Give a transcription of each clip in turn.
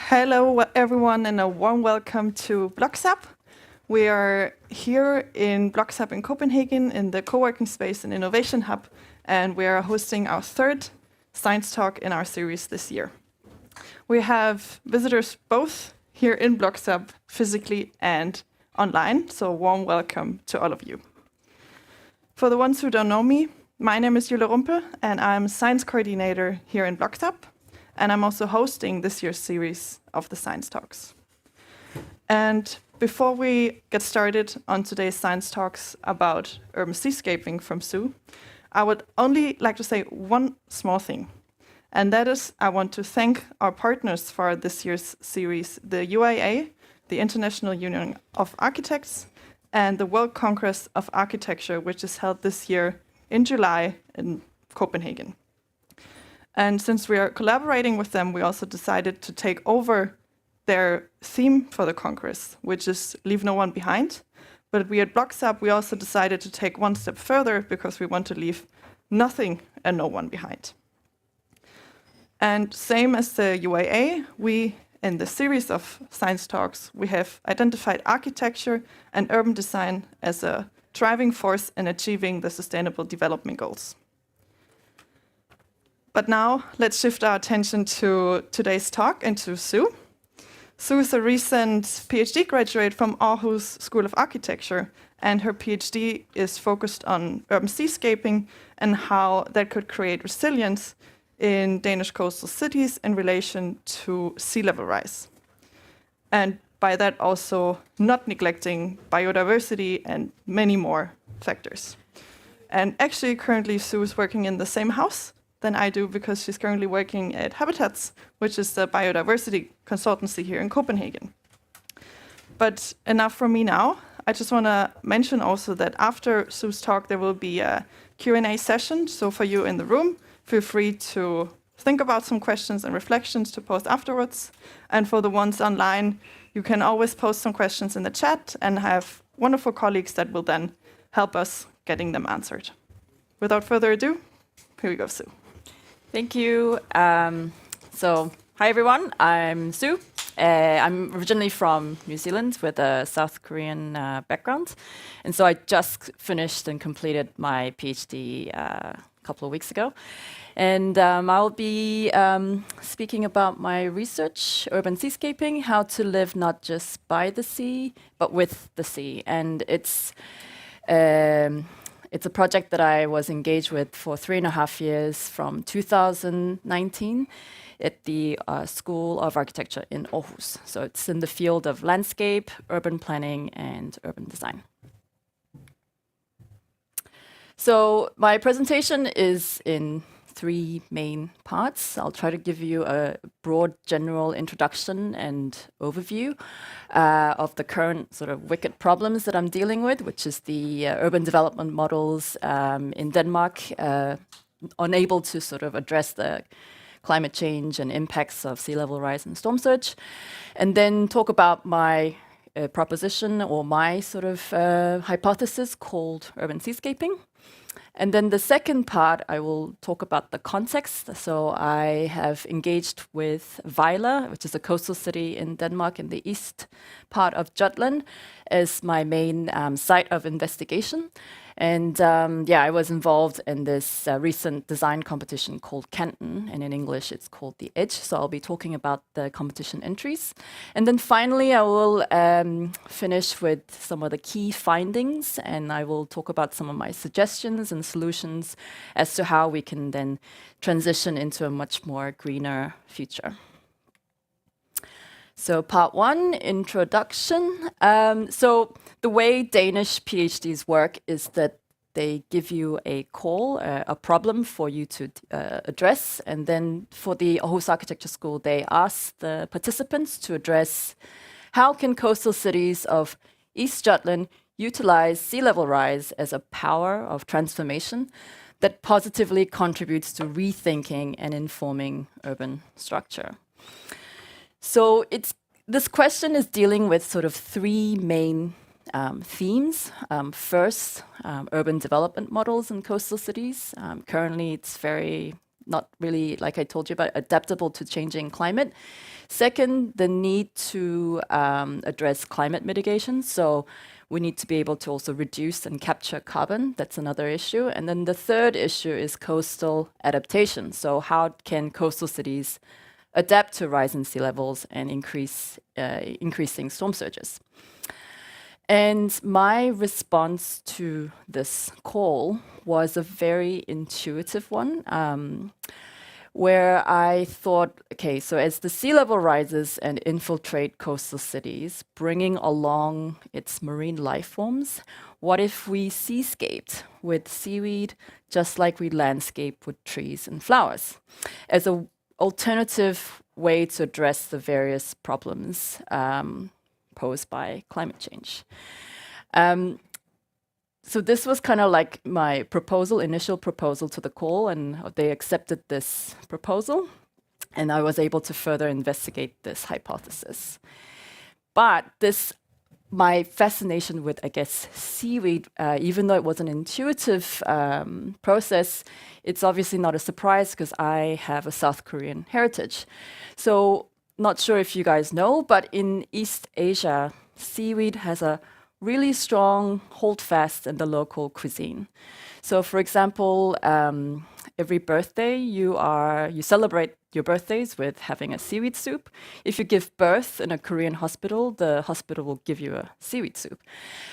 Hello, everyone, and a warm welcome to BLOXHUB. We are here in BLOXHUB in Copenhagen in the co-working space and innovation hub, and we are hosting our third science talk in our series this year. We have visitors both here in BLOXHUB physically and online, so a warm welcome to all of you. For the ones who don't know me, my name is Jule Rumpe, and I'm science coordinator here in BLOXHUB. And I'm also hosting this year's series of the Science Talks. And before we get started on today's Science Talks about urban seascaping from Soo, I would only like to say one small thing. And that is, I want to thank our partners for this year's series, the UIA, the International Union of Architects, and the World Congress of Architecture, which is held this year in July in Copenhagen. And since we are collaborating with them, we also decided to take over their theme for the Congress, which is Leave No One Behind. But we at BLOXHUB, we also decided to take one step further because we want to leave nothing and no one behind. And same as the UAA, we, in the series of science talks, we have identified architecture and urban design as a driving force in achieving the Sustainable Development Goals. But now, let's shift our attention to today's talk and to Soo. Soo is a recent Ph.D. graduate from Aarhus School of Architecture, and her Ph.D. is focused on urban seascaping and how that could create resilience in Danish coastal cities in relation to sea level rise. And by that also not neglecting biodiversity and many more factors. And actually, currently, Soo is working in the same house than I do because she's currently working at Habitats, which is the biodiversity consultancy here in Copenhagen. But enough from me now. I just want to mention also that after Soo's talk, there will be a Q&A session. So for you in the room, feel free to think about some questions and reflections to post afterwards. And for the ones online, you can always post some questions in the chat and have wonderful colleagues that will then help us getting them answered. Without further ado, here we go, Soo. Thank you. Hi everyone, I'm Soo. I'm originally from New Zealand with a South Korean background. And so I just finished and completed my PhD a couple of weeks ago. And I'll be speaking about my research, urban seascaping, how to live not just by the sea, but with the sea. And it's a project that I was engaged with for 3.5 years from 2019 at the School of Architecture in Aarhus. So it's in the field of landscape, urban planning, and urban design. So my presentation is in 3 main parts. I'll try to give you a broad general introduction and overview of the current sort of wicked problems that I'm dealing with, which is the urban development models in Denmark, unable to sort of address the climate change and impacts of sea level rise and storm surge, and then talk about my proposition or my sort of hypothesis called urban seascaping. And then the second part, I will talk about the context. So I have engaged with Vejle, which is a coastal city in Denmark in the east part of Jutland, as my main site of investigation. And I was involved in this recent design competition called Canton, and in English it's called The Edge. So I'll be talking about the competition entries. And then finally I will finish with some of the key findings, and I will talk about some of my suggestions and solutions as to how we can then transition into a much more greener future. So part 1, introduction. So the way Danish PhDs work is that they give you a call, a problem for you to address. And then for the Aarhus Architecture School, they ask the participants to address how can coastal cities of East Jutland utilize sea level rise as a power of transformation that positively contributes to rethinking and informing urban structure. So this question is dealing with sort of 3 main themes. First, urban development models in coastal cities. Currently, it's very not really, like I told you about, adaptable to changing climate. Second, the need to address climate mitigation. So we need to be able to also reduce and capture carbon. That's another issue. And then the third issue is coastal adaptation. So how can coastal cities adapt to rising sea levels and increasing storm surges? And my response to this call was a very intuitive one, where I thought, okay, so as the sea level rises and infiltrate coastal cities, bringing along its marine life forms, what if we seascaped with seaweed just like we landscape with trees and flowers as an alternative way to address the various problems posed by climate change? So this was kind of like my initial proposal to the call, and they accepted this proposal, and I was able to further investigate this hypothesis. But my fascination with, I guess, seaweed, even though it was an intuitive process, it's obviously not a surprise because I have a South Korean heritage. So not sure if you guys know, but in East Asia, seaweed has a really strong holdfast in the local cuisine. So for example, every birthday you celebrate your birthdays with having a seaweed soup. If you give birth in a Korean hospital, the hospital will give you a seaweed soup.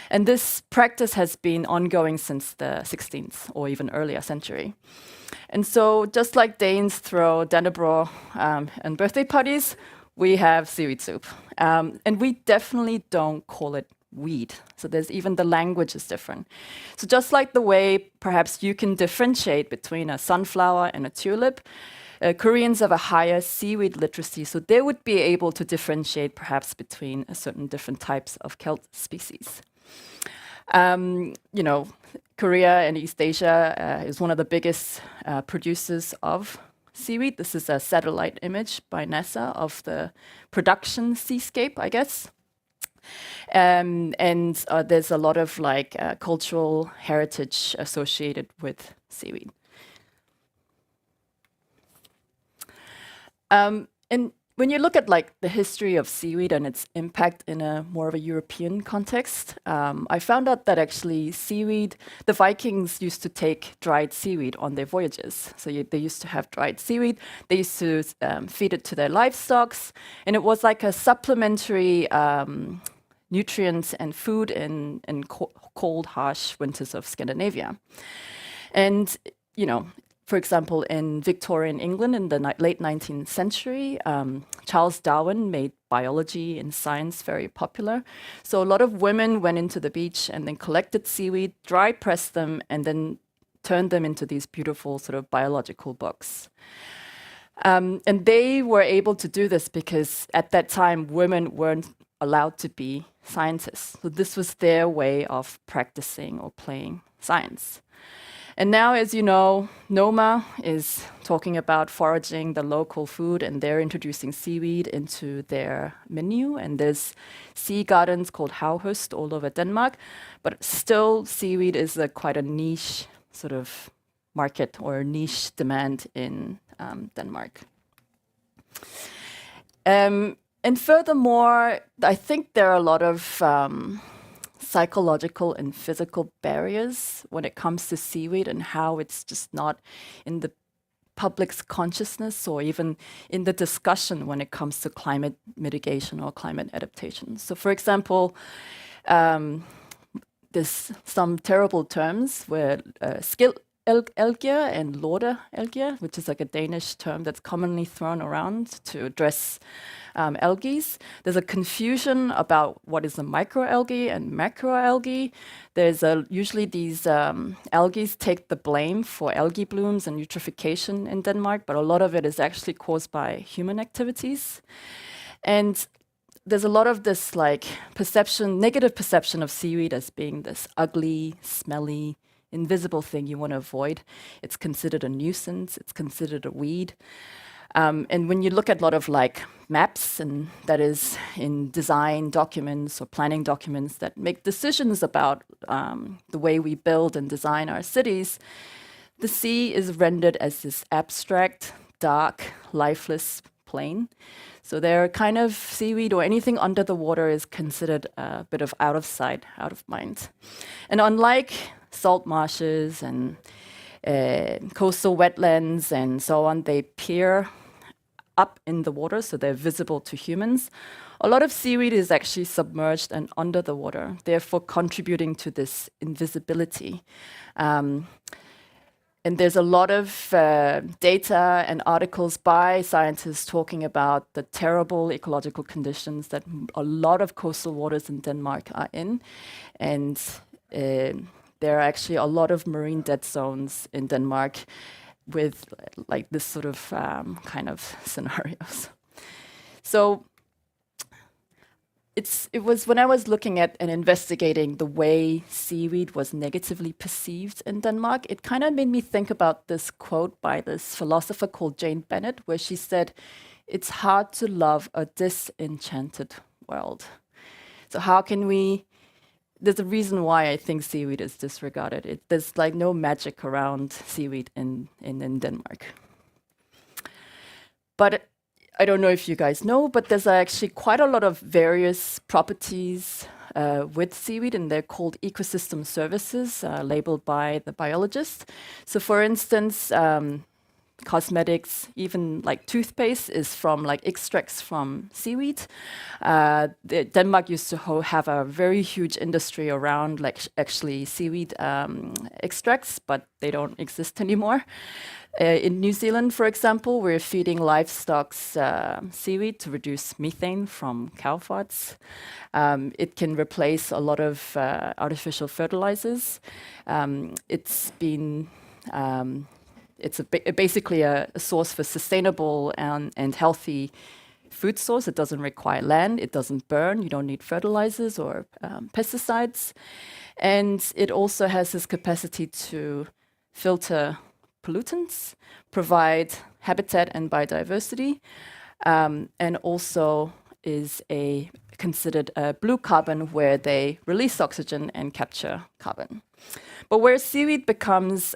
And this practice has been ongoing since the 16th or even earlier century. And so just like Danes throw Dannebrog and birthday parties, we have seaweed soup. And we definitely don't call it weed. So there's even the language is different. So just like the way perhaps you can differentiate between a sunflower and a tulip, Koreans have a higher seaweed literacy, so they would be able to differentiate perhaps between certain different types of kelp species. Korea and East Asia is one of the biggest producers of seaweed. This is a satellite image by NASA of the production seascape, I guess. And there's a lot of cultural heritage associated with seaweed. And when you look at the history of seaweed and its impact in a more of a European context, I found out that actually seaweed, the Vikings used to take dried seaweed on their voyages. So they used to have dried seaweed. They used to feed it to their livestock, and it was like a supplementary nutrients and food in cold, harsh winters of Scandinavia. And, for example, in Victorian England in the late 19th century, Charles Darwin made biology and science very popular. So a lot of women went into the beach and then collected seaweed, dry pressed them, and then turned them into these beautiful sort of biological books. And they were able to do this because at that time, women weren't allowed to be scientists. So this was their way of practicing or playing science. And now, as you know, Noma is talking about foraging the local food, and they're introducing seaweed into their menu. And there's sea gardens called Aarhus all over Denmark. But still, seaweed is quite a niche sort of market or niche demand in Denmark. And furthermore, I think there are a lot of psychological and physical barriers when it comes to seaweed and how it's just not in the public's consciousness or even in the discussion when it comes to climate mitigation or climate adaptation. So for example, there's some terrible terms where skildalge and lortealge, which is like a Danish term that's commonly thrown around to address algae. There's a confusion about what is a microalgae and macroalgae. There's usually these algae take the blame for algae blooms and eutrophication in Denmark, but a lot of it is actually caused by human activities. And there's a lot of this negative perception of seaweed as being this ugly, smelly, invisible thing you want to avoid. It's considered a nuisance. It's considered a weed. And when you look at a lot of maps, and that is in design documents or planning documents that make decisions about the way we build and design our cities, The sea is rendered as this abstract, dark, lifeless plane. So they're kind of seaweed or anything under the water is considered a bit of out of sight, out of mind. And unlike salt marshes and coastal wetlands and so on, they peer up in the water, so they're visible to humans. A lot of seaweed is actually submerged and under the water, therefore contributing to this invisibility. And there's a lot of data and articles by scientists talking about the terrible ecological conditions that a lot of coastal waters in Denmark are in. And there are actually a lot of marine dead zones in Denmark with like this sort of kind of scenarios. So it was when I was looking at and investigating the way seaweed was negatively perceived in Denmark, it kind of made me think about this quote by this philosopher called Jane Bennett, where she said, "It's hard to love a disenchanted world." So how can we, there's a reason why I think seaweed is disregarded. There's like no magic around seaweed in Denmark. But I don't know if you guys know, but there's actually quite a lot of various properties with seaweed, and they're called ecosystem services, labeled by the biologist. So for instance, cosmetics, even like toothpaste is from like extracts from seaweed. Denmark used to have a very huge industry around like actually seaweed extracts, but they don't exist anymore. In New Zealand, for example, we're feeding livestock seaweed to reduce methane from cow farts. It can replace a lot of artificial fertilizers. It's basically a source for sustainable and healthy food source. It doesn't require land. It doesn't burn. You don't need fertilizers or pesticides. And it also has this capacity to filter pollutants, provide habitat and biodiversity, and also is considered a blue carbon, where they release oxygen and capture carbon. But where seaweed becomes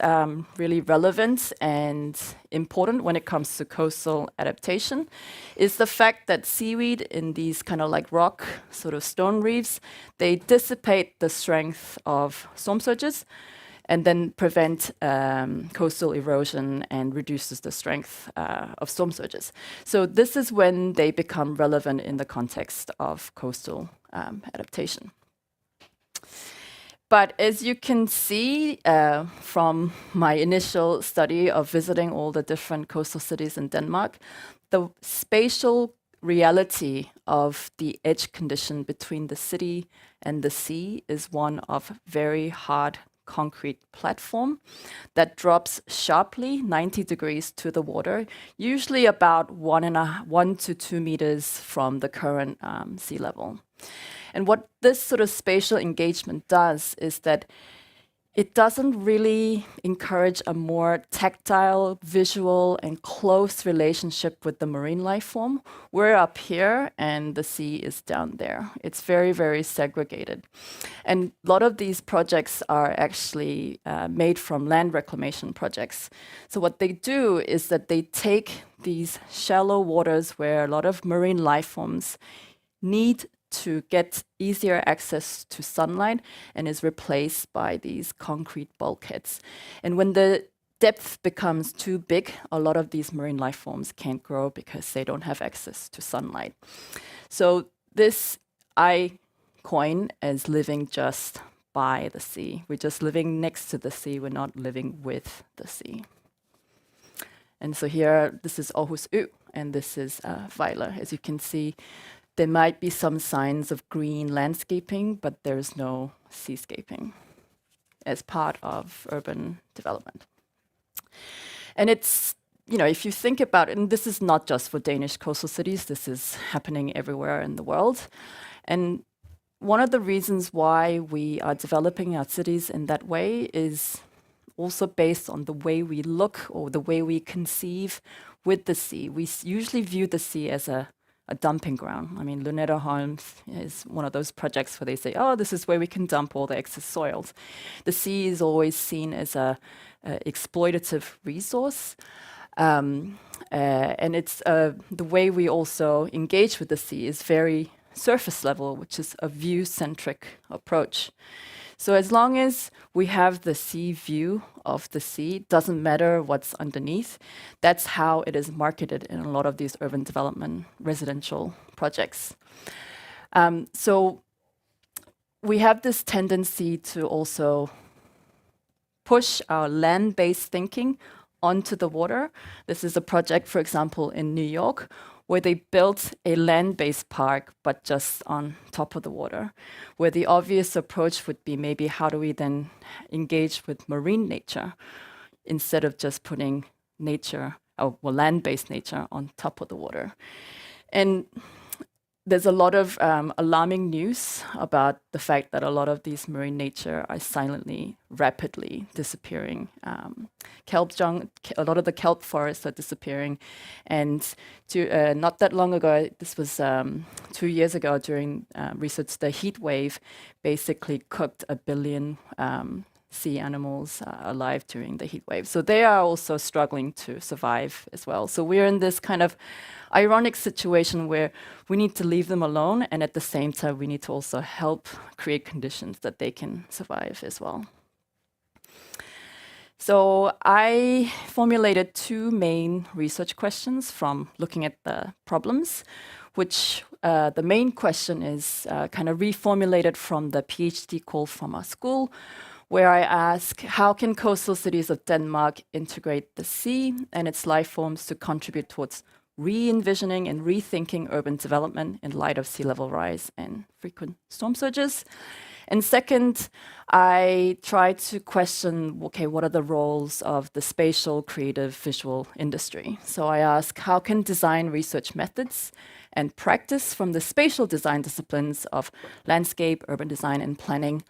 really relevant and important when it comes to coastal adaptation is the fact that seaweed in these kind of like rock, sort of stone reefs, they dissipate the strength of storm surges and then prevent coastal erosion and reduces the strength of storm surges. So this is when they become relevant in the context of coastal adaptation. But as you can see from my initial study of visiting all the different coastal cities in Denmark, the spatial reality of the edge condition between the city and the sea is one of very hard concrete platform that drops sharply 90 degrees to the water, usually about 1 to 2 meters from the current sea level. And what this sort of spatial engagement does is that it doesn't really encourage a more tactile, visual, and close relationship with the marine life form. We're up here and the sea is down there. It's very, very segregated. And a lot of these projects are actually made from land reclamation projects. So what they do is that they take these shallow waters where a lot of marine life forms need to get easier access to sunlight and is replaced by these concrete bulkheads. And when the depth becomes too big, a lot of these marine life forms can't grow because they don't have access to sunlight. So this I coin as living just by the sea. We're just living next to the sea. We're not living with the sea. And so here, this is Aarhus and this is Vejle. As you can see, there might be some signs of green landscaping, but there's no seascaping as part of urban development. And it's, you know, if you think about it, and this is not just for Danish coastal cities, this is happening everywhere in the world. And one of the reasons why we are developing our cities in that way is also based on the way we look or the way we conceive with the sea. We usually view the sea as a a dumping ground. I mean, Lunetteholm is one of those projects where they say, oh, this is where we can dump all the excess soils. The sea is always seen as a exploitative resource. And it's the way we also engage with the sea is very surface level, which is a view-centric approach. So as long as we have the sea view of the sea, doesn't matter what's underneath, that's how it is marketed in a lot of these urban development residential projects. So we have this tendency to also push our land-based thinking onto the water. This is a project, for example, in New York, where they built a land-based park, but just on top of the water, where the obvious approach would be maybe how do we then engage with marine nature instead of just putting nature, or land-based nature on top of the water. And there's a lot of alarming news about the fact that a lot of these marine nature are silently, rapidly disappearing. A lot of the kelp forests are disappearing. And not that long ago, this was 2 years ago during research, the heat wave basically cooked 1 billion sea animals alive during the heat wave. So they are also struggling to survive as well. So we're in this kind of ironic situation where we need to leave them alone, and at the same time, we need to also help create conditions that they can survive as well. So I formulated 2 main research questions from looking at the problems, which the main question is kind of reformulated from the Ph.D. call from our school, where I ask, how can coastal cities of Denmark integrate the sea and its life forms to contribute towards re-envisioning and rethinking urban development in light of sea level rise and frequent storm surges? And second, I try to question, okay, what are the roles of the spatial, creative, visual industry? So I ask, how can design research methods and practice from the spatial design disciplines of landscape, urban design, and planning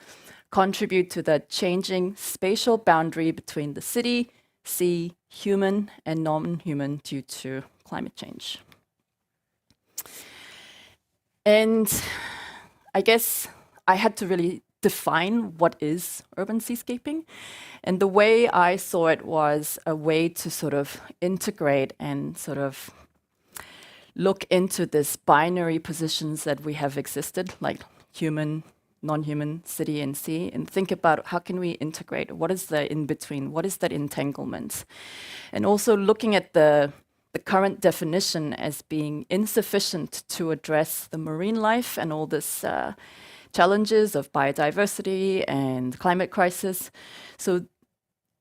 contribute to the changing spatial boundary between the city, sea, human, and non-human due to climate change? And I guess I had to really define what is urban seascaping. And the way I saw it was a way to sort of integrate and sort of look into this binary positions that we have existed, like human, non-human, city and sea, and think about how can we integrate? What is the in-between? What is that entanglement? And also looking at the current definition as being insufficient to address the marine life and all this challenges of biodiversity and climate crisis. So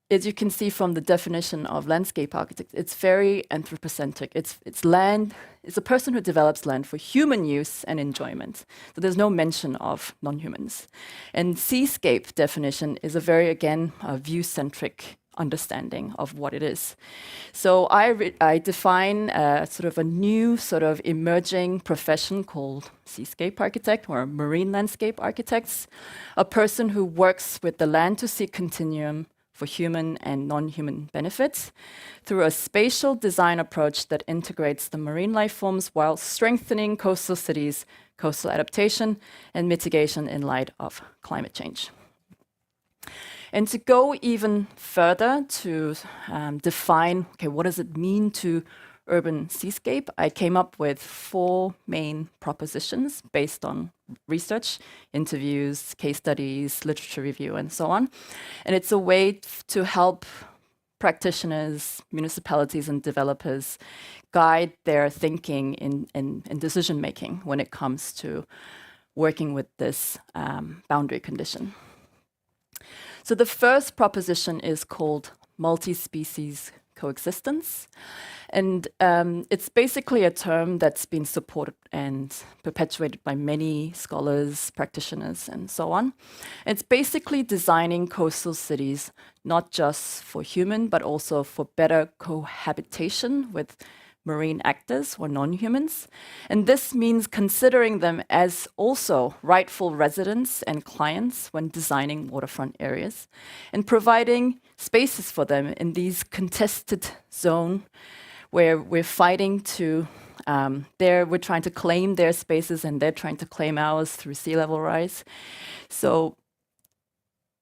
as you can see from the definition of landscape architect, it's very anthropocentric. It's land, it's a person who develops land for human use and enjoyment. So there's no mention of non-humans. And seascape definition is a very, again, view-centric understanding of what it is. So I define sort of a new sort of emerging profession called seascape architect or marine landscape architects, a person who works with the land-to-sea continuum for human and non-human benefits through a spatial design approach that integrates the marine life forms while strengthening coastal cities, coastal adaptation, and mitigation in light of climate change. And to go even further to define, okay, what does it mean to urban seascape, I came up with 4 main propositions based on research, interviews, case studies, literature review, and so on. And it's a way to help practitioners, municipalities, and developers guide their thinking in decision-making when it comes to working with this boundary condition. So the first proposition is called multi-species coexistence. And it's basically a term that's been supported and perpetuated by many scholars, practitioners, and so on. It's basically designing coastal cities, not just for human, but also for better cohabitation with marine actors or non-humans. And this means considering them as also rightful residents and clients when designing waterfront areas and providing spaces for them in these contested zones where we're fighting to There, we're trying to claim their spaces, and they're trying to claim ours through sea level rise. So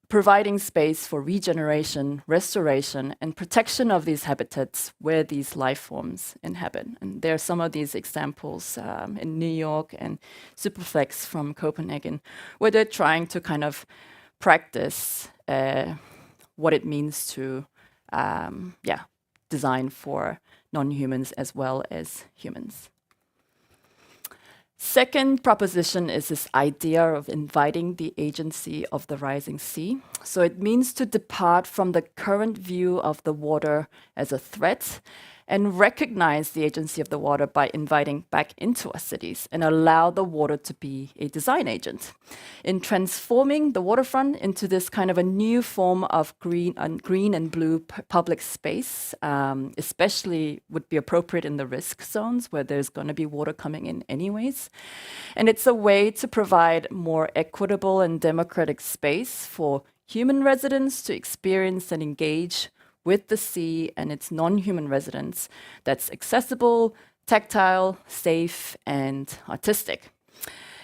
providing space for regeneration, restoration, and protection of these habitats where these life forms inhabit. And there are some of these examples in New York and Superflex from Copenhagen, where they're trying to kind of practice what it means to design for non-humans as well as humans. Second proposition is this idea of inviting the agency of the rising sea. So it means to depart from the current view of the water as a threat and recognize the agency of the water by inviting back into our cities and allow the water to be a design agent in transforming the waterfront into this kind of a new form of green and blue public space, especially would be appropriate in the risk zones where there's going to be water coming in anyways. And it's a way to provide more equitable and democratic space for human residents to experience and engage with the sea and its non-human residents that's accessible, tactile, safe, and artistic.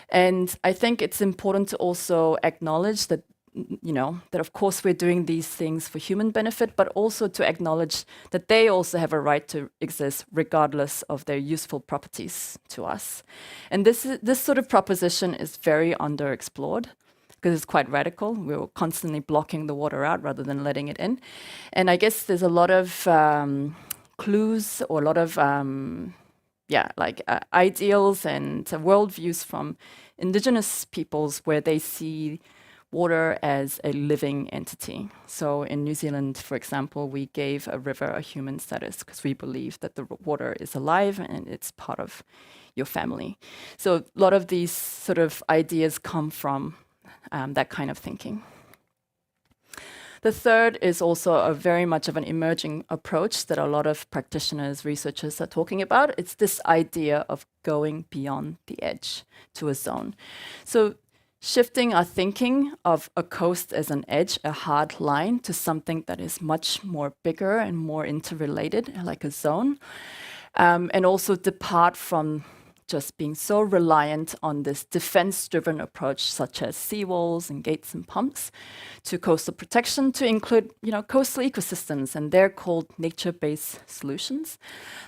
And I think it's important to also acknowledge that, that of course we're doing these things for human benefit, but also to acknowledge that they also have a right to exist regardless of their useful properties to us. And this sort of proposition is very underexplored, because it's quite radical. We're constantly blocking the water out rather than letting it in. And I guess there's a lot of clues or a lot of ideals and worldviews from indigenous peoples where they see water as a living entity. So in New Zealand, for example, we gave a river a human status because we believe that the water is alive and it's part of your family. So a lot of these sort of ideas come from that kind of thinking. The third is also a very much of an emerging approach that a lot of practitioners, researchers are talking about. It's this idea of going beyond the edge to a zone. So shifting our thinking of a coast as an edge, a hard line, to something that is much more bigger and more interrelated, like a zone, and also depart from just being so reliant on this defense-driven approach, such as seawalls and gates and pumps, to coastal protection, to include, coastal ecosystems, and they're called nature-based solutions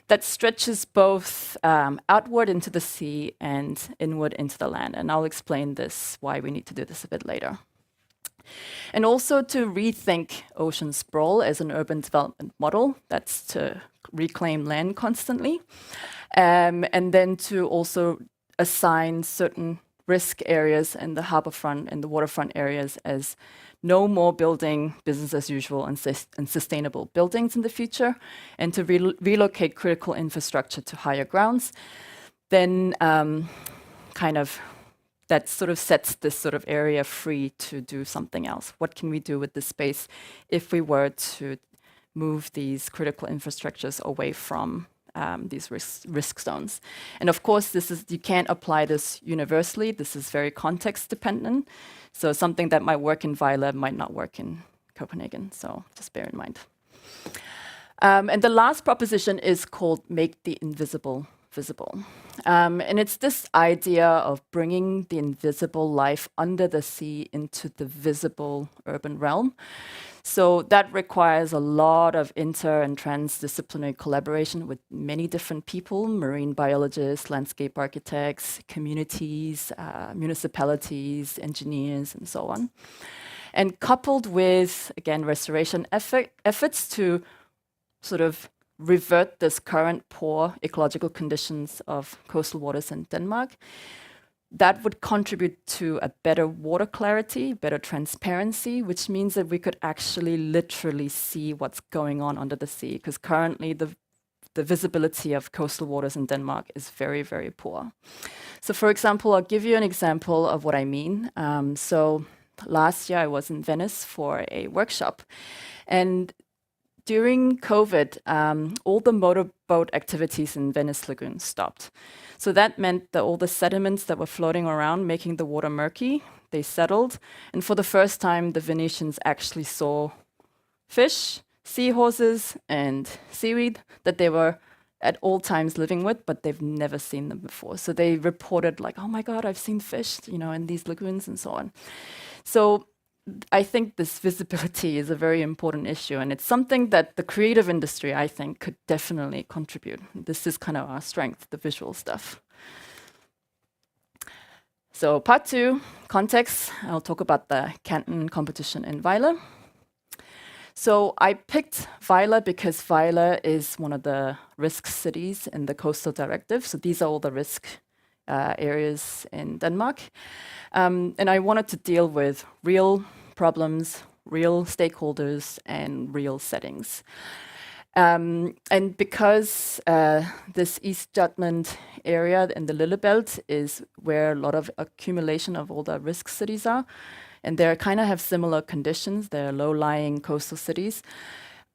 that stretches both outward into the sea and inward into the land. And I'll explain this, why we need to do this a bit later. And also to rethink ocean sprawl as an urban development model, that's to reclaim land constantly. And then to also assign certain risk areas in the harborfront and the waterfront areas as no more building business as usual and sustainable buildings in the future, and to relocate critical infrastructure to higher grounds. Then that sort of sets this sort of area free to do something else. What can we do with this space if we were to move these critical infrastructures away from these risk zones? And of course, you can't apply this universally. This is very context dependent. So something that might work in Vejle might not work in Copenhagen. So just bear in mind. And the last proposition is called make the invisible visible. And it's this idea of bringing the invisible life under the sea into the visible urban realm. So that requires a lot of inter and transdisciplinary collaboration with many different people, marine biologists, landscape architects, communities, municipalities, engineers, and so on. And coupled with, again, restoration efforts to sort of revert this current poor ecological conditions of coastal waters in Denmark, that would contribute to a better water clarity, better transparency, which means that we could actually literally see what's going on under the sea, because currently the visibility of coastal waters in Denmark is very, very poor. So for example, I'll give you an example of what I mean. So last year I was in Venice for a workshop, and during COVID, all the motorboat activities in Venice Lagoon stopped. So that meant that all the sediments that were floating around, making the water murky, they settled. And for the first time, the Venetians actually saw fish, seahorses, and seaweed that they were at all times living with, but they've never seen them before. So they reported like, oh my God, I've seen fish, in these lagoons and so on. So I think this visibility is a very important issue, and it's something that the creative industry, I think, could definitely contribute. This is kind of our strength, the visual stuff. So part 2, context. I'll talk about the Canton competition in Vejle. So I picked Vejle because Vejle is one of the risk cities in the coastal directive. So these are all the risk areas in Denmark. And I wanted to deal with real problems, real stakeholders, and real settings. And because this East Jutland area in the Lillebælt is where a lot of accumulation of all the risk cities are, and they kind of have similar conditions, they're low-lying coastal cities,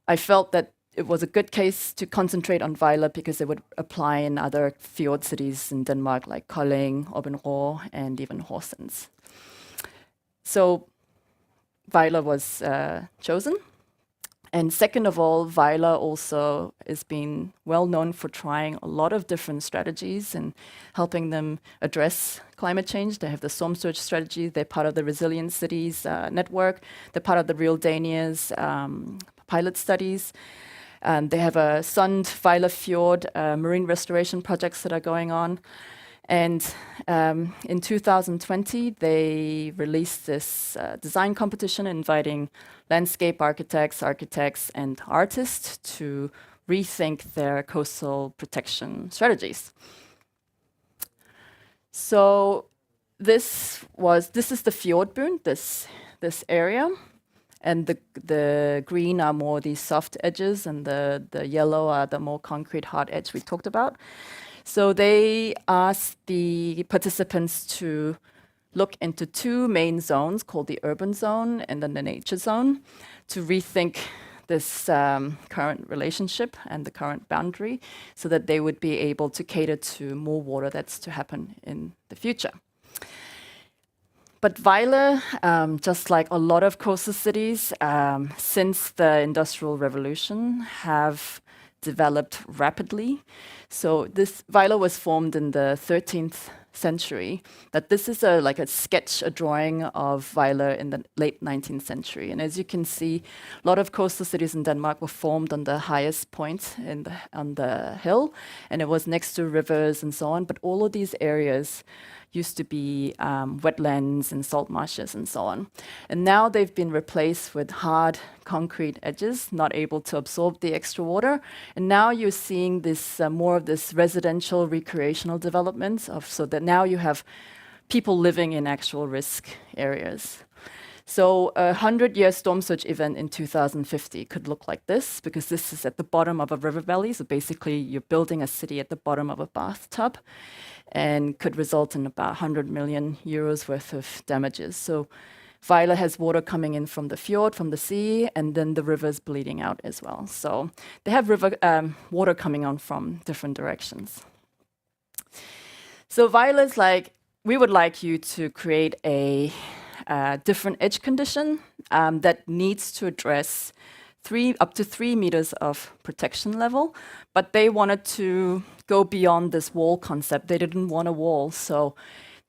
I felt that it was a good case to concentrate on Vejle because it would apply in other fjord cities in Denmark like Kolding, Aabenraa, and even Horsens. So Vejle was chosen. And second of all, Vejle also is being well known for trying a lot of different strategies and helping them address climate change. They have the storm surge strategy. They're part of the Resilient Cities network. They're part of the Real Dania's pilot studies. They have a Sund Vejle Fjord marine restoration projects that are going on. And in 2020, they released this design competition inviting landscape architects, and artists to rethink their coastal protection strategies. So this is the Fjordbund, this area. And the green are more these soft edges, and the yellow are the more concrete hard edge we talked about. So they asked the participants to look into 2 main zones called the urban zone and then the nature zone to rethink this current relationship and the current boundary so that they would be able to cater to more water that's to happen in the future. But Vejle, just like a lot of coastal cities, since the Industrial Revolution, have developed rapidly. So this Vejle was formed in the 13th century. That this is like a sketch, a drawing of Vejle in the late 19th century. And as you can see, a lot of coastal cities in Denmark were formed on the highest point on the hill, and it was next to rivers and so on. But all of these areas used to be wetlands and salt marshes and so on. And now they've been replaced with hard concrete edges, not able to absorb the extra water. And now you're seeing this more of this residential recreational development so that now you have people living in actual risk areas. So a 100-year storm surge event in 2050 could look like this, because this is at the bottom of a river valley. So basically you're building a city at the bottom of a bathtub, and could result in about 100 million euros worth of damages. So Vejle has water coming in from the fjord, from the sea, and then the river's bleeding out as well. So they have water coming on from different directions. So Vejle is like, we would like you to create a different edge condition that needs to address up to 3 meters of protection level, but they wanted to go beyond this wall concept. They didn't want a wall, so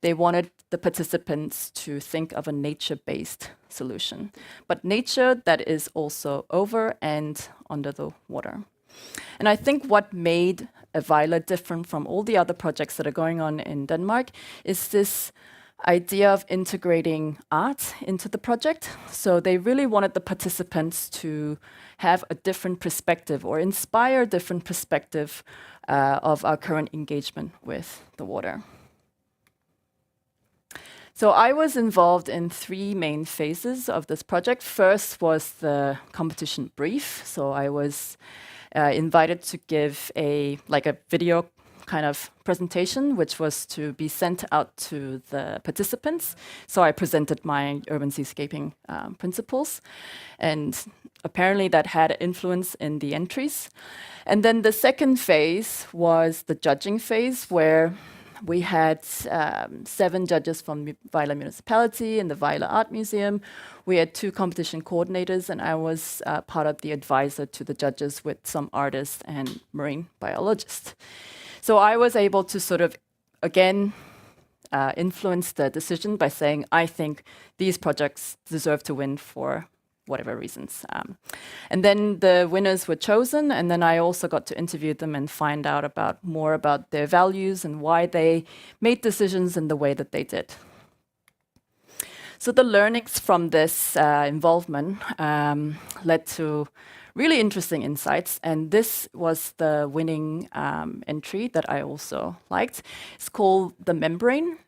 they wanted the participants to think of a nature-based solution, but nature that is also over and under the water. And I think what made Vejle different from all the other projects that are going on in Denmark is this idea of integrating art into the project. So they really wanted the participants to have a different perspective or inspire a different perspective of our current engagement with the water. So I was involved in 3 main phases of this project. First was the competition brief. So I was invited to give a video kind of presentation, which was to be sent out to the participants. So I presented my urban seascaping principles, and apparently that had influence in the entries. And then the second phase was the judging phase, where We had 7 judges from Weiler Municipality and the Weiler Art Museum. We had 2 competition coordinators, and I was part of the advisor to the judges with some artists and marine biologists. So I was able to sort of, again, influence the decision by saying, I think these projects deserve to win for whatever reasons. And then the winners were chosen, and then I also got to interview them and find out more about their values and why they made decisions in the way that they did. So the learnings from this involvement led to really interesting insights, and this was the winning entry that I also liked. It's called The Membrane.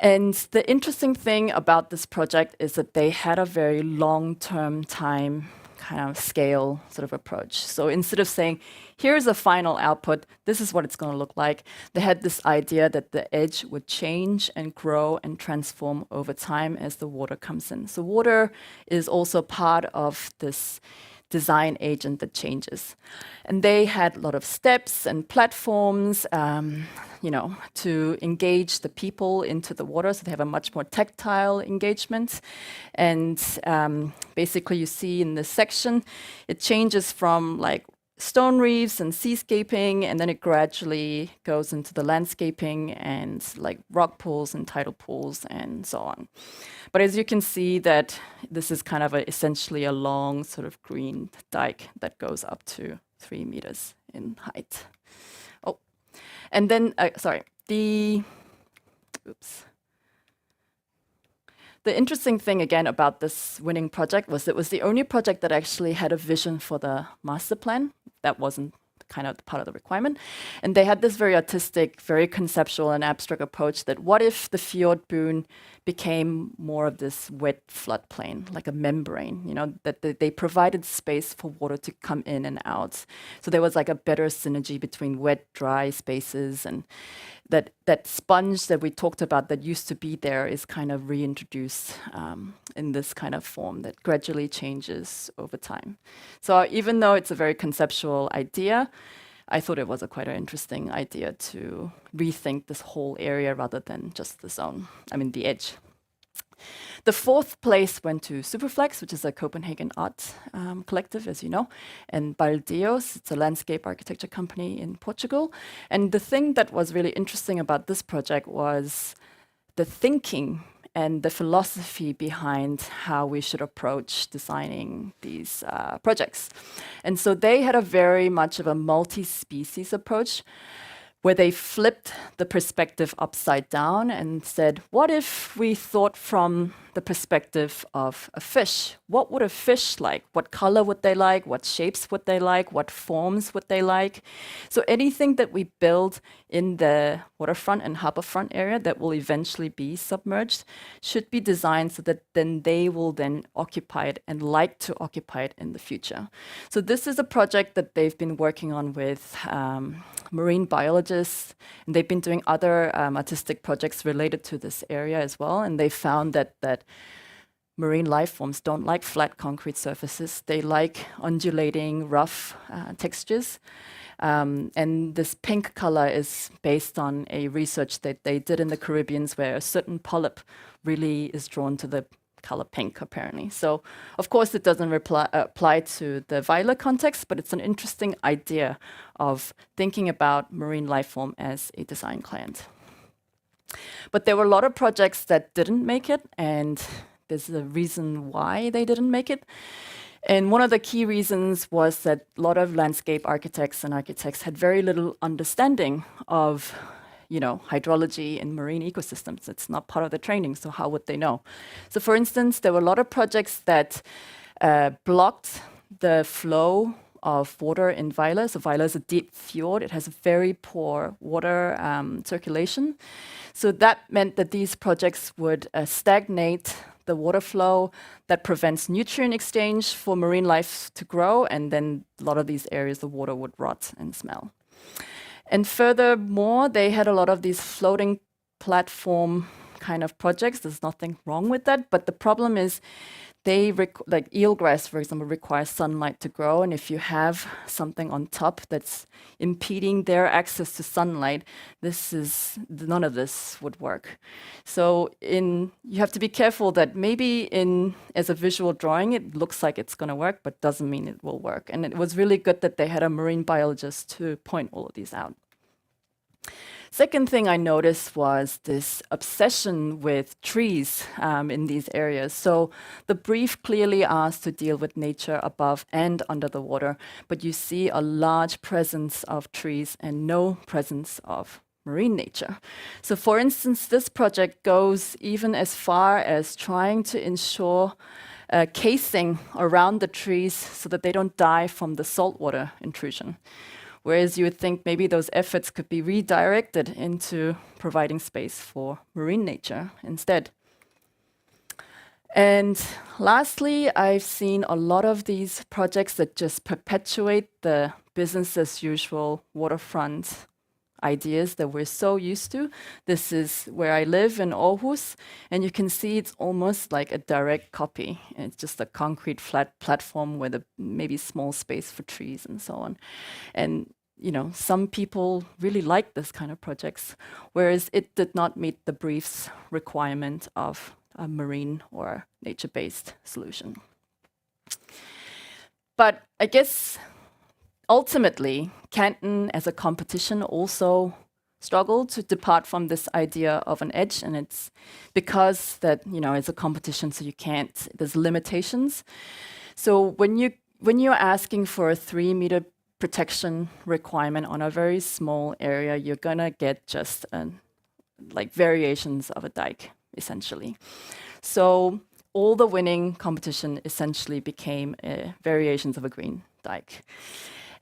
And the interesting thing about this project is that they had a very long-term time kind of scale sort of approach. So instead of saying, here's a final output, this is what it's going to look like, they had this idea that the edge would change and grow and transform over time as the water comes in. So water is also part of this design agent that changes. And they had a lot of steps and platforms, to engage the people into the water. So they have a much more tactile engagement. And basically you see in this section, it changes from like stone reefs and seascaping, and then it gradually goes into the landscaping and like rock pools and tidal pools and so on. But as you can see that this is kind of essentially a long sort of green dike that goes up to 3 meters in height. Oh, and then, the interesting thing again about this winning project was it was the only project that actually had a vision for the master plan. That wasn't kind of part of the requirement. And they had this very artistic, very conceptual and abstract approach that what if the fjord boon became more of this wet floodplain, like a membrane, that they provided space for water to come in and out. So there was like a better synergy between wet, dry spaces, and that sponge that we talked about that used to be there is kind of reintroduced in this kind of form that gradually changes over time. So even though it's a very conceptual idea, I thought it was quite an interesting idea to rethink this whole area rather than just the edge. The 4th place went to Superflex, which is a Copenhagen art collective, as you know, and Baldeos, it's a landscape architecture company in Portugal. And the thing that was really interesting about this project was the thinking and the philosophy behind how we should approach designing these projects. And so they had a very much of a multi-species approach, where they flipped the perspective upside down and said, what if we thought from the perspective of a fish? What would a fish like? What color would they like? What shapes would they like? What forms would they like? So anything that we build in the waterfront and harborfront area that will eventually be submerged should be designed so that then they will then occupy it and like to occupy it in the future. So this is a project that they've been working on with marine biologists, and they've been doing other artistic projects related to this area as well. And they found that marine life forms don't like flat concrete surfaces. They like undulating, rough textures. And this pink color is based on a research that they did in the Caribbean, where a certain polyp really is drawn to the color pink, apparently. So, of course, it doesn't apply to the Weiler context, but it's an interesting idea of thinking about marine life form as a design client. But there were a lot of projects that didn't make it, and there's a reason why they didn't make it. And one of the key reasons was that a lot of landscape architects and architects had very little understanding of hydrology in marine ecosystems. It's not part of the training, so how would they know? So for instance, there were a lot of projects that blocked the flow of water in Weiler. So Weiler is a deep fjord. It has very poor water circulation. So that meant that these projects would stagnate the water flow. That prevents nutrient exchange for marine life to grow, and then a lot of these areas, the water would rot and smell. And furthermore, they had a lot of these floating platform kind of projects. There's nothing wrong with that, but the problem is they like eelgrass, for example, requires sunlight to grow, and if you have something on top that's impeding their access to sunlight, none of this would work. So you have to be careful that maybe as a visual drawing it looks like it's going to work, but doesn't mean it will work. And it was really good that they had a marine biologist to point all of these out. Second thing I noticed was this obsession with trees in these areas. So the brief clearly asks to deal with nature above and under the water, but you see a large presence of trees and no presence of marine nature. So for instance, this project goes even as far as trying to ensure casing around the trees so that they don't die from the saltwater intrusion. Whereas you would think maybe those efforts could be redirected into providing space for marine nature instead. And lastly, I've seen a lot of these projects that just perpetuate the business as usual waterfront ideas that we're so used to. This is where I live in Aarhus, and you can see it's almost like a direct copy. It's just a concrete flat platform with maybe small space for trees and so on. And some people really like this kind of projects, whereas it did not meet the brief's requirement of a marine or nature-based solution. But I guess ultimately, Canton as a competition also struggled to depart from this idea of an edge, and it's because that it's a competition, so there's limitations. So when you're asking for a 3-meter protection requirement on a very small area, you're gonna get just like variations of a dike, essentially. So all the winning competition essentially became variations of a green dike.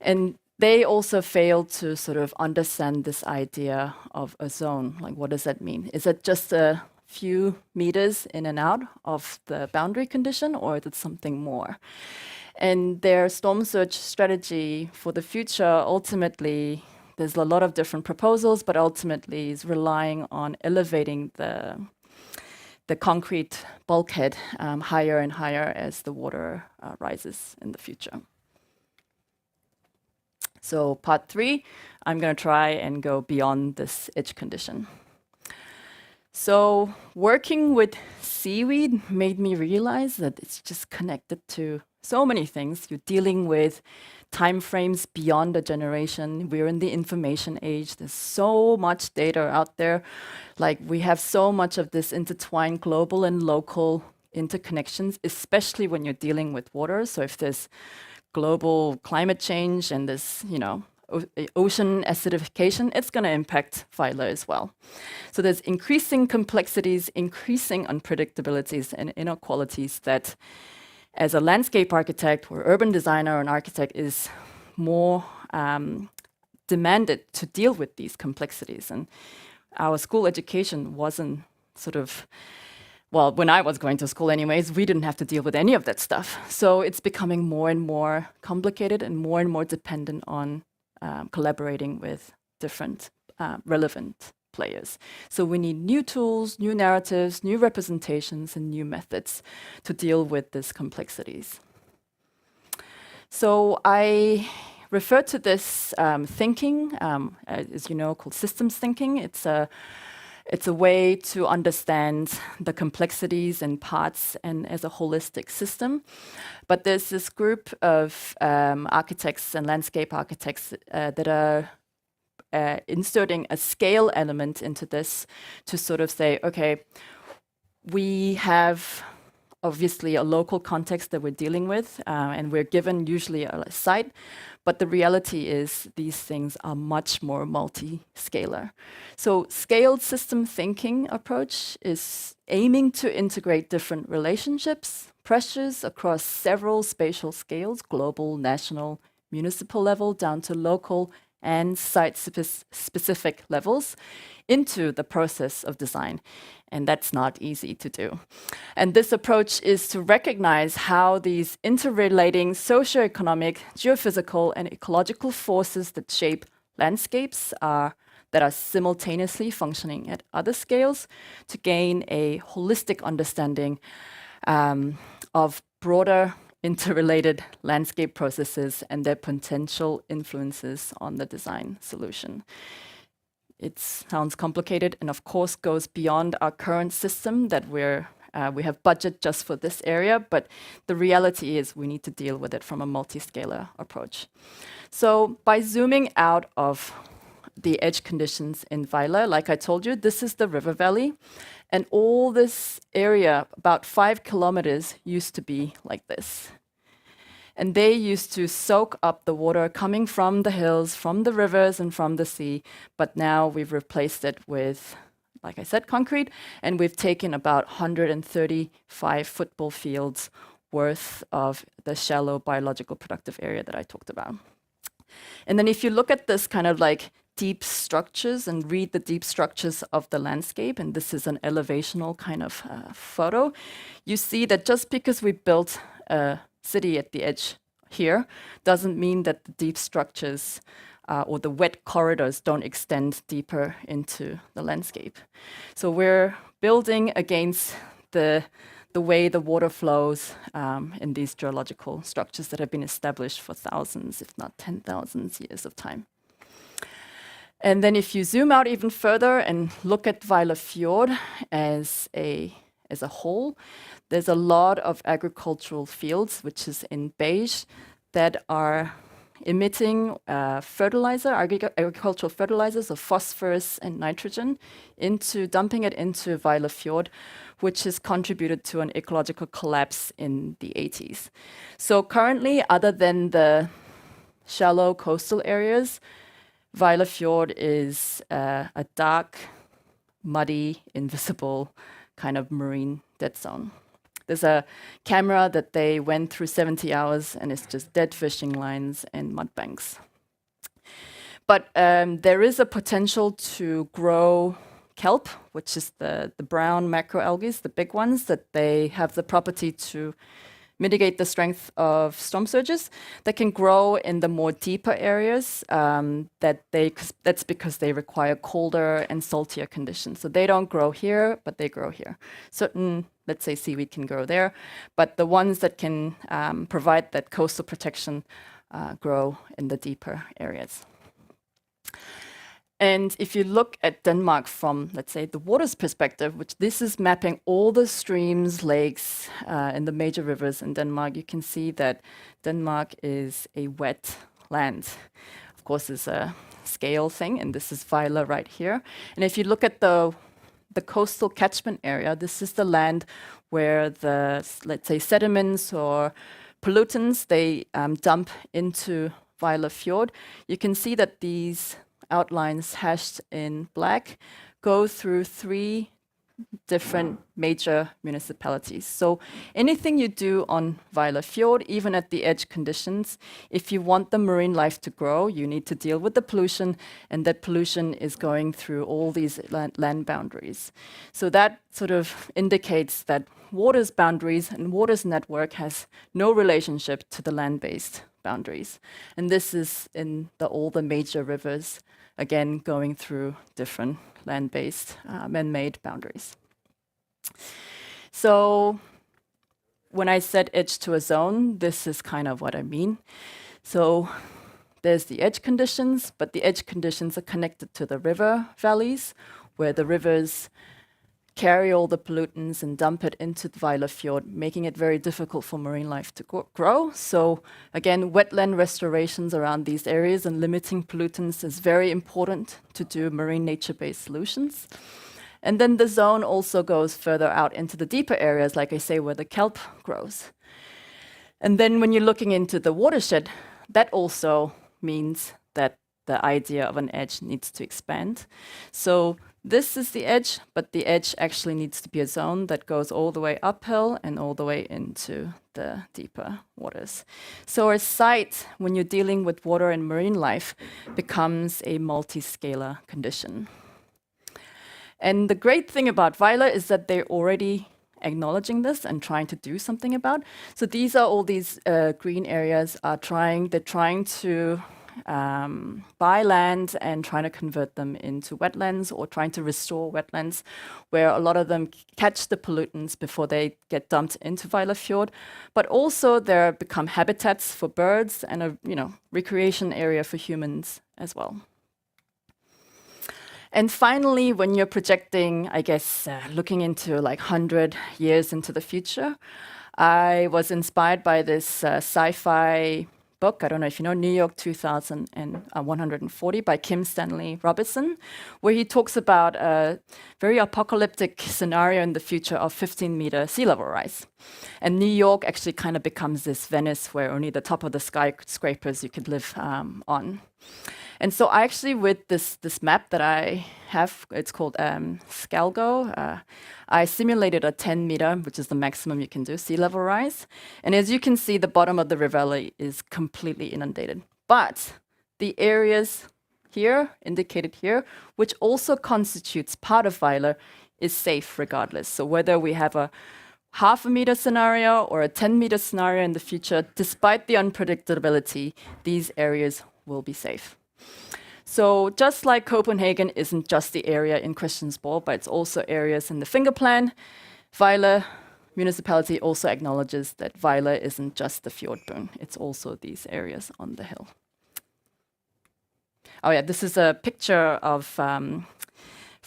And they also failed to sort of understand this idea of a zone. Like, what does that mean? Is it just a few meters in and out of the boundary condition, or is it something more? And their storm surge strategy for the future, ultimately, there's a lot of different proposals, but ultimately is relying on elevating the concrete bulkhead higher and higher as the water rises in the future. So part 3, I'm going to try and go beyond this edge condition. So working with seaweed made me realize that it's just connected to so many things. You're dealing with time frames beyond a generation. We're in the information age. There's so much data out there. Like, we have so much of this intertwined global and local interconnections, especially when you're dealing with water. So if there's global climate change and this, ocean acidification, it's going to impact phyla as well. So there's increasing complexities, increasing unpredictabilities and inequalities that, as a landscape architect or urban designer or an architect, is more demanded to deal with these complexities. And our school education wasn't well, when I was going to school anyways, we didn't have to deal with any of that stuff. So it's becoming more and more complicated and more dependent on collaborating with different relevant players. So we need new tools, new narratives, new representations, and new methods to deal with these complexities. So I refer to this thinking, as you know, called systems thinking. It's a way to understand the complexities and parts and as a holistic system. But there's this group of architects and landscape architects that are inserting a scale element into this to sort of say, okay, we have obviously a local context that we're dealing with, and we're given usually a site, but the reality is these things are much more multi-scalar. So scaled system thinking approach is aiming to integrate different relationships, pressures across several spatial scales, global, national, municipal level, down to local and site-specific levels into the process of design. And that's not easy to do. And this approach is to recognize how these interrelating socioeconomic, geophysical, and ecological forces that shape landscapes that are simultaneously functioning at other scales to gain a holistic understanding of broader interrelated landscape processes and their potential influences on the design solution. It sounds complicated and of course goes beyond our current system that we have budget just for this area, but the reality is we need to deal with it from a multi-scalar approach. So by zooming out of the edge conditions in Weiler, like I told you, this is the river valley, and all this area, about 5 kilometers, used to be like this. And they used to soak up the water coming from the hills, from the rivers, and from the sea, but now we've replaced it with, like I said, concrete, and we've taken about 135 football fields worth of the shallow biological productive area that I talked about. And then if you look at this kind of like deep structures and read the deep structures of the landscape, and this is an elevational kind of photo, you see that just because we built a city at the edge here doesn't mean that the deep structures or the wet corridors don't extend deeper into the landscape. So we're building against the way the water flows in these geological structures that have been established for thousands, if not 10,000 years of time. And then if you zoom out even further and look at Weiler Fjord as a whole, there's a lot of agricultural fields, which is in beige, that are emitting agricultural fertilizers of phosphorus and nitrogen, dumping it into Weiler Fjord, which has contributed to an ecological collapse in the 80s. So currently, other than the shallow coastal areas, Weiler Fjord is a dark, muddy, invisible kind of marine dead zone. There's a camera that they went through 70 hours, and it's just dead fishing lines and mud banks. But there is a potential to grow kelp, which is the brown macroalgae, the big ones, that they have the property to mitigate the strength of storm surges, that can grow in the more deeper areas. That's because they require colder and saltier conditions. So they don't grow here, but they grow here. Certain, let's say, seaweed can grow there, but the ones that can provide that coastal protection grow in the deeper areas. And if you look at Denmark from, let's say, the water's perspective, which this is mapping all the streams, lakes, and the major rivers in Denmark, you can see that Denmark is a wet land. Of course, it's a scale thing, and this is Weiler right here. And if you look at the coastal catchment area, this is the land where the, let's say, sediments or pollutants, they dump into Weiler Fjord. You can see that these outlines hashed in black go through 3 different major municipalities. So anything you do on Weiler Fjord, even at the edge conditions, if you want the marine life to grow, you need to deal with the pollution, and that pollution is going through all these land boundaries. So that sort of indicates that water's boundaries and water's network has no relationship to the land-based boundaries. And this is in all the major rivers, again, going through different land-based, man-made boundaries. So when I said edge to a zone, this is kind of what I mean. So there's the edge conditions, but the edge conditions are connected to the river valleys, where the rivers carry all the pollutants and dump it into the Weiler Fjord, making it very difficult for marine life to grow. So again, wetland restorations around these areas and limiting pollutants is very important to do marine nature-based solutions. And then the zone also goes further out into the deeper areas, like I say, where the kelp grows. And then when you're looking into the watershed, that also means that the idea of an edge needs to expand. So this is the edge, but the edge actually needs to be a zone that goes all the way uphill and all the way into the deeper waters. So a site, when you're dealing with water and marine life, becomes a multi-scalar condition. And the great thing about Weiler is that they're already acknowledging this and trying to do something about. So these are all these green areas they're trying to buy land and trying to convert them into wetlands or trying to restore wetlands where a lot of them catch the pollutants before they get dumped into Vejle Fjord. But also they become habitats for birds and a recreation area for humans as well. And finally, when you're projecting, I guess, looking into like 100 years into the future, I was inspired by this sci-fi book, I don't know if you know, New York 2140 by Kim Stanley Robinson, where he talks about a very apocalyptic scenario in the future of 15-meter sea level rise. And New York actually kind of becomes this Venice where only the top of the skyscrapers you could live on. And so I actually, with this map that I have, it's called Scalgo, I simulated a 10-meter, which is the maximum you can do, sea level rise. And as you can see, the bottom of the river valley is completely inundated. But the areas here, indicated here, which also constitutes part of Vejle, is safe regardless. So whether we have a half-a-meter scenario or a 10-meter scenario in the future, despite the unpredictability, these areas will be safe. So just like Copenhagen isn't just the area in Christiansborg, but it's also areas in the finger plan, Vejle municipality also acknowledges that Vejle isn't just the fjordbund, it's also these areas on the hill. Oh yeah, this is a picture of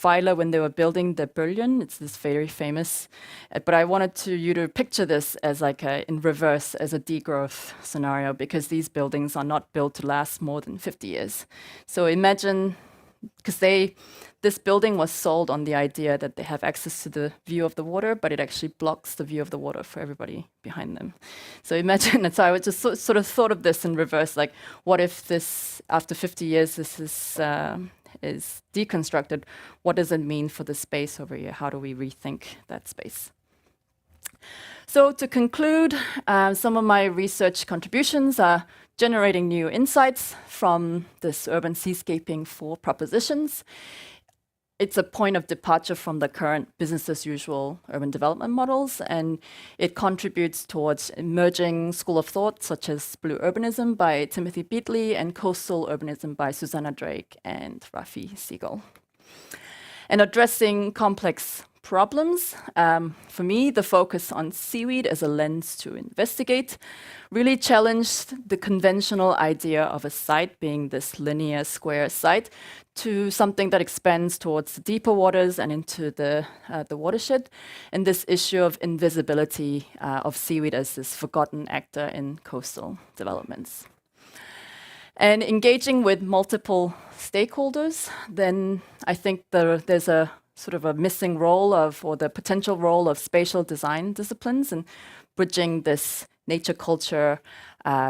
Vejle when they were building the Bølgen. It's this very famous, but I wanted you to picture this as like in reverse, as a degrowth scenario, because these buildings are not built to last more than 50 years. So imagine, because this building was sold on the idea that they have access to the view of the water, but it actually blocks the view of the water for everybody behind them. So imagine, and so I just sort of thought of this in reverse, like what if this, after 50 years, this is deconstructed, what does it mean for the space over here? How do we rethink that space? So to conclude, some of my research contributions are generating new insights from this urban seascaping 4 propositions. It's a point of departure from the current business as usual urban development models, and it contributes towards emerging school of thought such as blue urbanism by Timothy Beatley and coastal urbanism by Susanna Drake and Rafi Siegel. And addressing complex problems, for me, the focus on seaweed as a lens to investigate really challenged the conventional idea of a site being this linear square site to something that expands towards the deeper waters and into the watershed, and this issue of invisibility of seaweed as this forgotten actor in coastal developments. And engaging with multiple stakeholders, then I think there's a sort of a missing role of, or the potential role of spatial design disciplines in bridging this nature-culture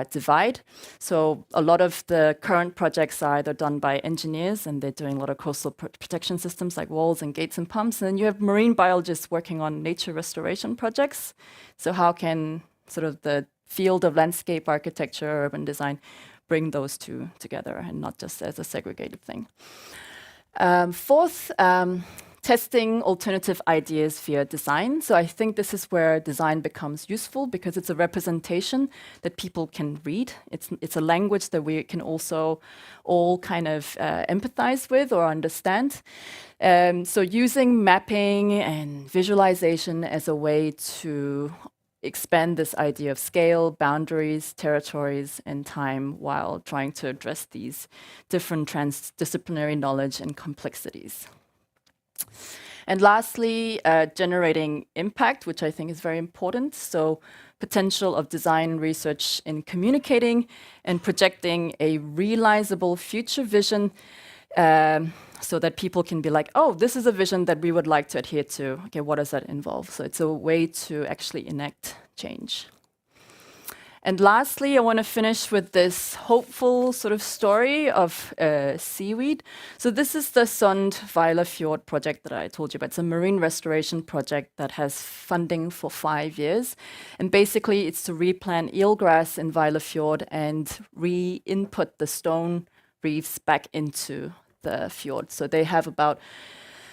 divide. So a lot of the current projects are either done by engineers, and they're doing a lot of coastal protection systems like walls and gates and pumps. And then you have marine biologists working on nature restoration projects. So how can sort of the field of landscape architecture, urban design, bring those two together and not just as a segregated thing? Fourth, testing alternative ideas via design. So I think this is where design becomes useful because it's a representation that people can read. It's a language that we can also all kind of empathize with or understand. So using mapping and visualization as a way to expand this idea of scale, boundaries, territories, and time while trying to address these different transdisciplinary knowledge and complexities. And lastly, generating impact, which I think is very important. So potential of design research in communicating and projecting a realizable future vision so that people can be like, oh, this is a vision that we would like to adhere to. Okay, what does that involve? So it's a way to actually enact change. And lastly, I want to finish with this hopeful sort of story of seaweed. So this is the Sund Vejle Fjord project that I told you about. It's a marine restoration project that has funding for 5 years. And basically, it's to replant eelgrass in Vejle Fjord and re-input the stone reefs back into the fjord. So they have about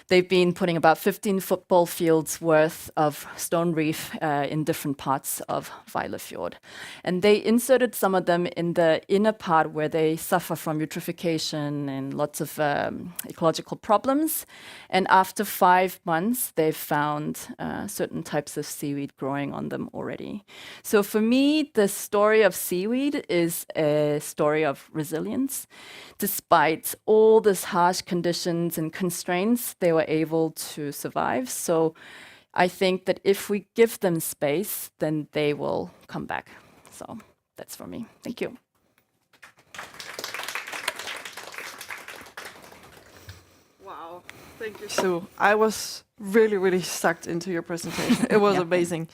they've been putting about 15 football fields worth of stone reef in different parts of Vejle Fjord. And they inserted some of them in the inner part where they suffer from eutrophication and lots of ecological problems. And after 5 months, they've found certain types of seaweed growing on them already. So for me, the story of seaweed is a story of resilience. Despite all these harsh conditions and constraints, they were able to survive. So I think that if we give them space, then they will come back. So that's for me. Thank you. Wow, thank you, Soo. I was really, really sucked into your presentation. It was amazing.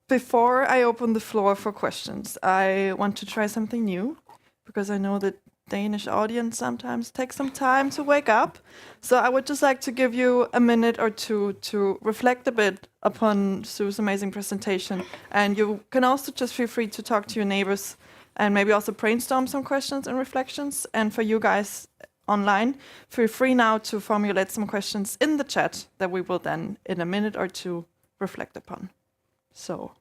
Before I open the floor for questions, I want to try something new, because I know that Danish audience sometimes takes some time to wake up. So I would just like to give you a minute or two to reflect a bit upon Soo's amazing presentation. And you can also just feel free to talk to your neighbors and maybe also brainstorm some questions and reflections. And for you guys online, feel free now to formulate some questions in the chat that we will then, in a minute or two, reflect upon. So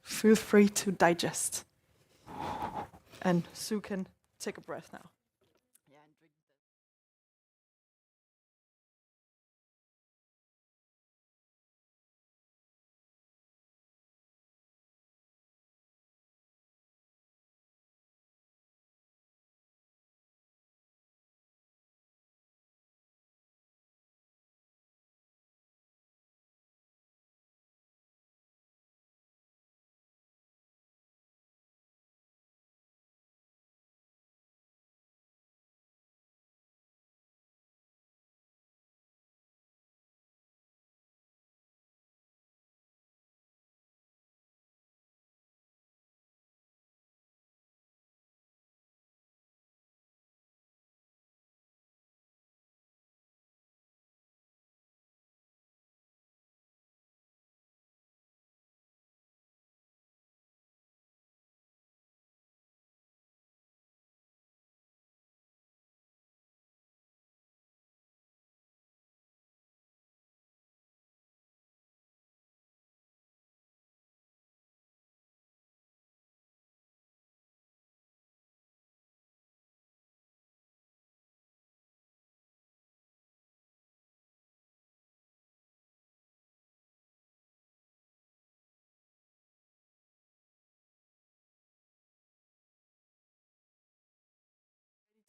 feel free to digest. And Soo can take a breath now.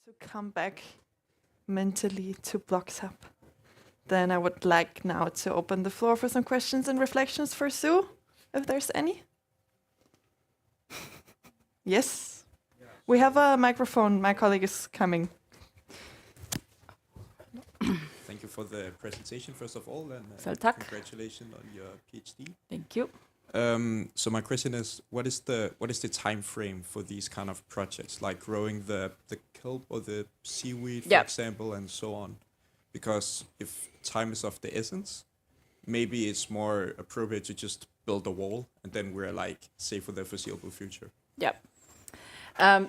To come back mentally to BLOXHUB, then I would like now to open the floor for some questions and reflections for Soo, if there's any. Yes, we have a microphone. My colleague is coming. Thank you for the presentation, first of all, and congratulations on your Ph.D. Thank you. So my question is, what is the time frame for these kind of projects, like growing the kelp or the seaweed, for example, and so on? Because if time is of the essence, maybe it's more appropriate to just build a wall and then we're like safe for the foreseeable future. Yeah.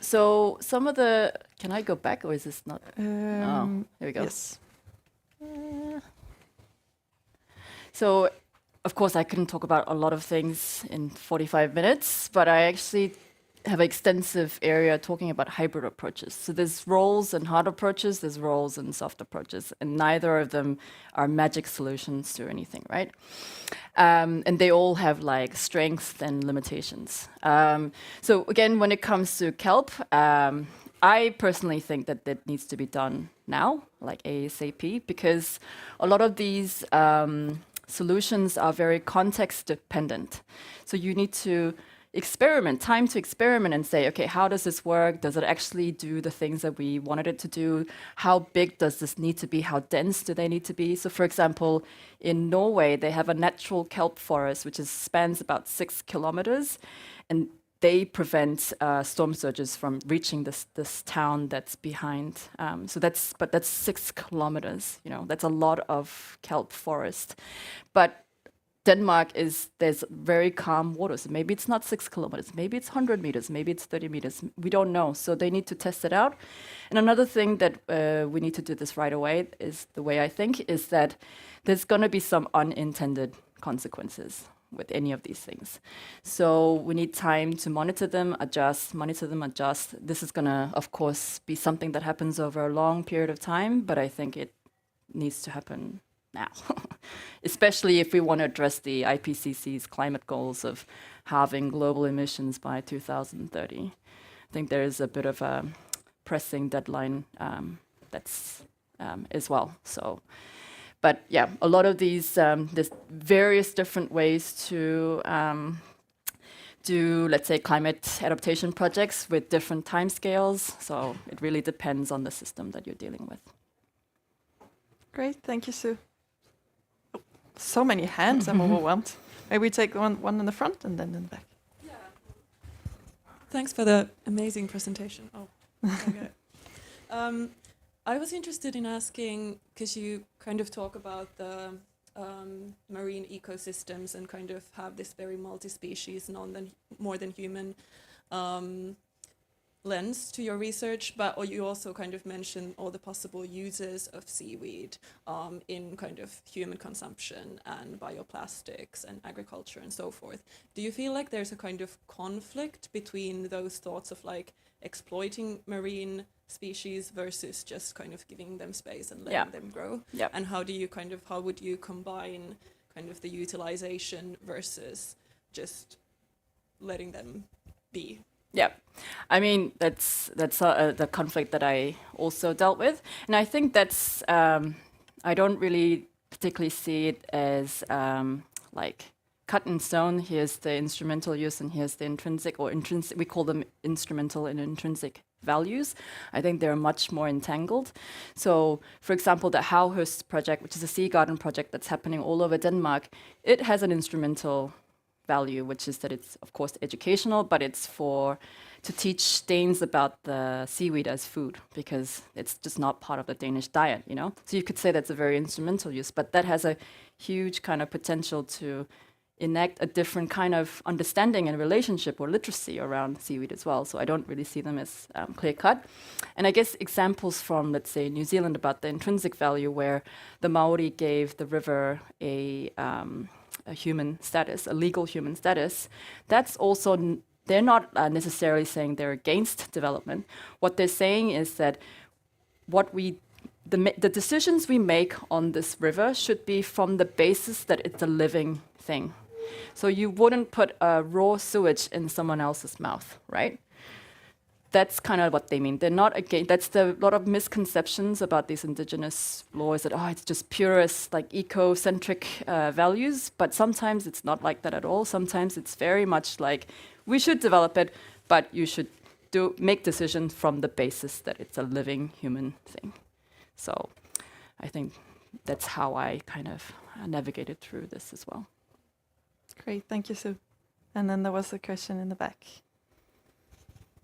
So some of the, can I go back or is this not? Oh, here we go. Yes. So, of course, I couldn't talk about a lot of things in 45 minutes, but I actually have an extensive area talking about hybrid approaches. So there's roles and hard approaches, there's roles and soft approaches, and neither of them are magic solutions to anything, right? And they all have like strengths and limitations. So again, when it comes to kelp, I personally think that that needs to be done now, like ASAP, because a lot of these solutions are very context dependent. So you need to experiment, time to experiment and say, okay, how does this work? Does it actually do the things that we wanted it to do? How big does this need to be? How dense do they need to be? So for example, in Norway, they have a natural kelp forest, which spans about 6 kilometers, and they prevent storm surges from reaching this town that's behind. So that's 6 kilometers, you know, that's a lot of kelp forest. But Denmark there's very calm waters. Maybe it's not 6 kilometers, maybe it's 100 meters, maybe it's 30 meters. We don't know. So they need to test it out. And another thing that we need to do this right away is the way I think is that there's going to be some unintended consequences with any of these things. So we need time to monitor them, adjust. This is going to, of course, be something that happens over a long period of time, but I think it needs to happen now, especially if we want to address the IPCC's climate goals of halving global emissions by 2030. I think there is a bit of a pressing deadline that's as well. So, but yeah, a lot of these, there's various different ways to do, let's say, climate adaptation projects with different timescales. So it really depends on the system that you're dealing with. Great, thank you, Soo. So many hands, I'm overwhelmed. Maybe we take one in the front and then in the back. Yeah. Thanks for the amazing presentation. Oh, okay. I was interested in asking, because you kind of talk about the marine ecosystems and kind of have this very multi-species, more than human lens to your research, or you also kind of mention all the possible uses of seaweed in kind of human consumption and bioplastics and agriculture and so forth. Do you feel like there's a kind of conflict between those thoughts of like exploiting marine species versus just kind of giving them space and letting them grow? Yeah. And how would you combine kind of the utilization versus just letting them be? Yeah, I mean, that's the conflict that I also dealt with. And I think that's, I don't really particularly see it as like cut in stone. Here's the instrumental use and here's the intrinsic, we call them instrumental and intrinsic values. I think they're much more entangled. So, for example, the Aarhus project, which is a sea garden project that's happening all over Denmark, it has an instrumental value, which is that it's, of course, educational, but it's to teach Danes about the seaweed as food, because it's just not part of the Danish diet, you know? So you could say that's a very instrumental use, but that has a huge kind of potential to enact a different kind of understanding and relationship or literacy around seaweed as well. So I don't really see them as clear cut. And I guess examples from, let's say, New Zealand about the intrinsic value, where the Maori gave the river a human status, a legal human status, that's also, they're not necessarily saying they're against development. What they're saying is that the decisions we make on this river should be from the basis that it's a living thing. So you wouldn't put a raw sewage in someone else's mouth, right? That's kind of what they mean. They're not against. That's the lot of misconceptions about these indigenous laws that it's just purest, like eco-centric values. But sometimes it's not like that at all. Sometimes it's very much like we should develop it, but you should make decisions from the basis that it's a living human thing. So I think that's how I kind of navigated through this as well. Great, thank you, Soo. And then there was a question in the back.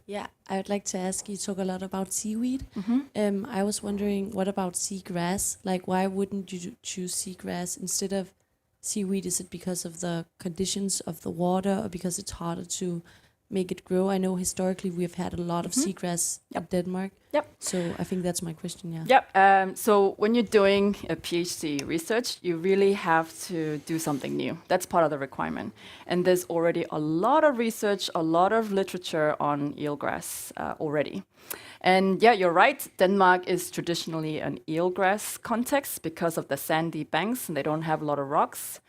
Yeah, I would like to ask, you talk a lot about seaweed. Mm-hmm. I was wondering, what about seagrass? Like, why wouldn't you choose seagrass instead of seaweed? Is it because of the conditions of the water or because it's harder to make it grow? I know historically we've had a lot of seagrass in Denmark. Yep. So I think that's my question, yeah. Yep. So when you're doing a PhD research, you really have to do something new. That's part of the requirement. And there's already a lot of research, a lot of literature on eelgrass already. And yeah, you're right. Denmark is traditionally an eelgrass context because of the sandy banks, and they don't have a lot of rocks.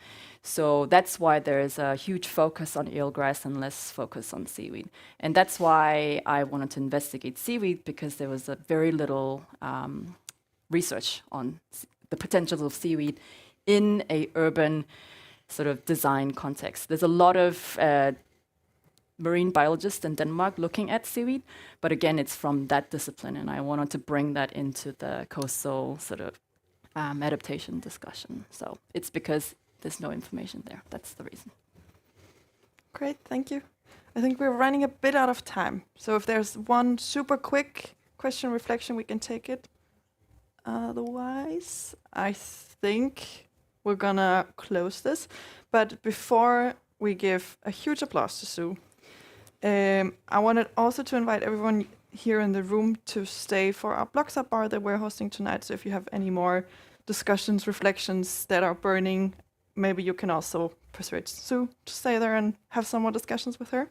So that's why there is a huge focus on eelgrass and less focus on seaweed. And that's why I wanted to investigate seaweed, because there was a very little research on the potentials of seaweed in a urban sort of design context. There's a lot of marine biologists in Denmark looking at seaweed, but again, it's from that discipline, and I wanted to bring that into the coastal sort of adaptation discussion. So it's because there's no information there. That's the reason. Great, thank you. I think we're running a bit out of time. So if there's one super quick question reflection, we can take it. Otherwise, I think we're gonna close this. But before we give a huge applause to Soo, I wanted also to invite everyone here in the room to stay for our BLOXHUB bar that we're hosting tonight. So if you have any more discussions, reflections that are burning, maybe you can also persuade Soo to stay there and have some more discussions with her.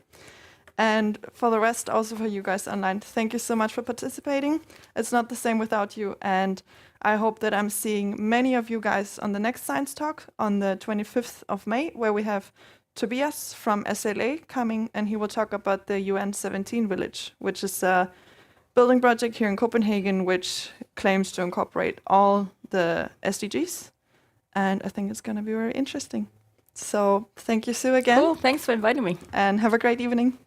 And for the rest, also for you guys online, thank you so much for participating. It's not the same without you. And I hope that I'm seeing many of you guys on the next science talk on the 25th of May, where we have Tobias from SLA coming, and he will talk about the UN 17 village, which is a building project here in Copenhagen, which claims to incorporate all the SDGs. And I think it's going to be very interesting. So thank you, Soo, again. Cool. Thanks for inviting me. And have a great evening.